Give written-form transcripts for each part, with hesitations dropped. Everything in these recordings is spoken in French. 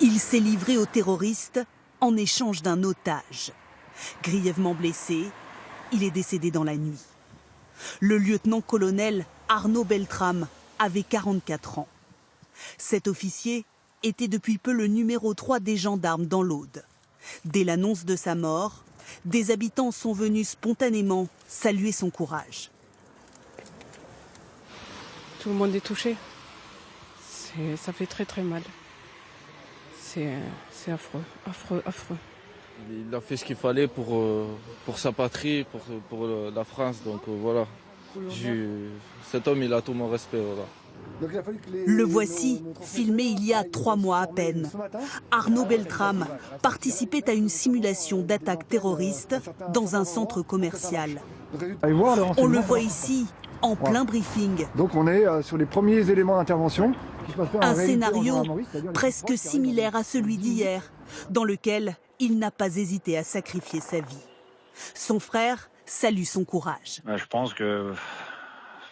Il s'est livré aux terroristes en échange d'un otage. Grièvement blessé, il est décédé dans la nuit. Le lieutenant-colonel Arnaud Beltrame avait 44 ans. Cet officier était depuis peu le numéro 3 des gendarmes dans l'Aude. Dès l'annonce de sa mort, des habitants sont venus spontanément saluer son courage. Tout le monde est touché. Ça fait très très mal. C'est affreux, affreux, affreux. Il a fait ce qu'il fallait pour sa patrie, pour la France. Donc voilà, cet homme, il a tout mon respect. Voilà. Le voici, filmé il y a 3 mois à peine. Arnaud Beltrame participait à une simulation d'attaque terroriste dans un centre commercial. On le voit ici, en plein briefing. Donc on est sur les premiers éléments d'intervention. Un scénario presque similaire à celui d'hier, dans lequel il n'a pas hésité à sacrifier sa vie. Son frère salue son courage. Je pense que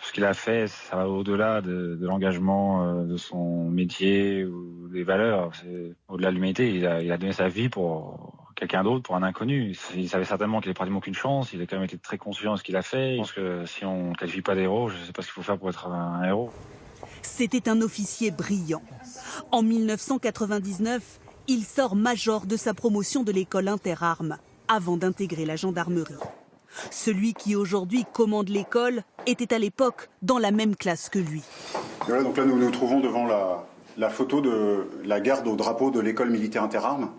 ce qu'il a fait, ça va au-delà de l'engagement de son métier ou des valeurs. C'est au-delà de l'humanité. Il a donné sa vie pour quelqu'un d'autre, pour un inconnu. Il savait certainement qu'il n'avait pratiquement aucune chance. Il a quand même été très conscient de ce qu'il a fait. Je pense que si on ne qualifie pas d'héros, je ne sais pas ce qu'il faut faire pour être un héros. C'était un officier brillant. En 1999, il sort major de sa promotion de l'école interarmes avant d'intégrer la gendarmerie. Celui qui aujourd'hui commande l'école était à l'époque dans la même classe que lui. Et voilà, donc là nous nous trouvons devant la photo de la garde au drapeau de l'école militaire interarmes,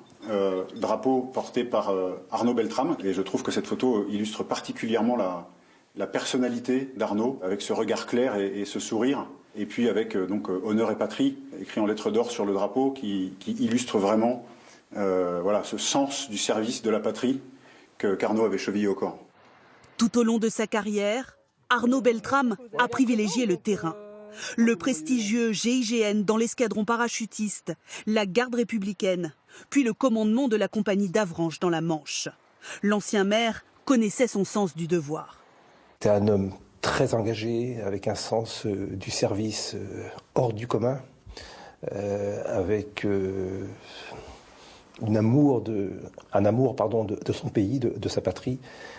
drapeau porté par Arnaud Beltrame. Et je trouve que cette photo illustre particulièrement la personnalité d'Arnaud, avec ce regard clair et ce sourire. Et puis avec donc honneur et patrie, écrit en lettres d'or sur le drapeau, qui illustre vraiment voilà, ce sens du service de la patrie qu'Arnaud avait chevillé au corps. Tout au long de sa carrière, Arnaud Beltrame a privilégié le terrain. Le prestigieux GIGN dans l'escadron parachutiste, la garde républicaine, puis le commandement de la compagnie d'Avranches dans la Manche. L'ancien maire connaissait son sens du devoir. C'était un homme très engagé, avec un sens du service hors du commun, avec un amour de son pays, de sa patrie.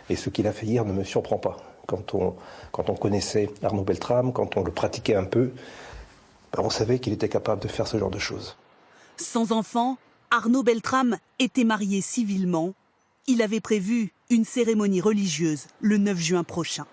Et ce qu'il a fait hier ne me surprend pas. Quand on connaissait Arnaud Beltrame, quand on le pratiquait un peu, on savait qu'il était capable de faire ce genre de choses. Sans enfant, Arnaud Beltrame était marié civilement. Il avait prévu une cérémonie religieuse le 9 juin prochain.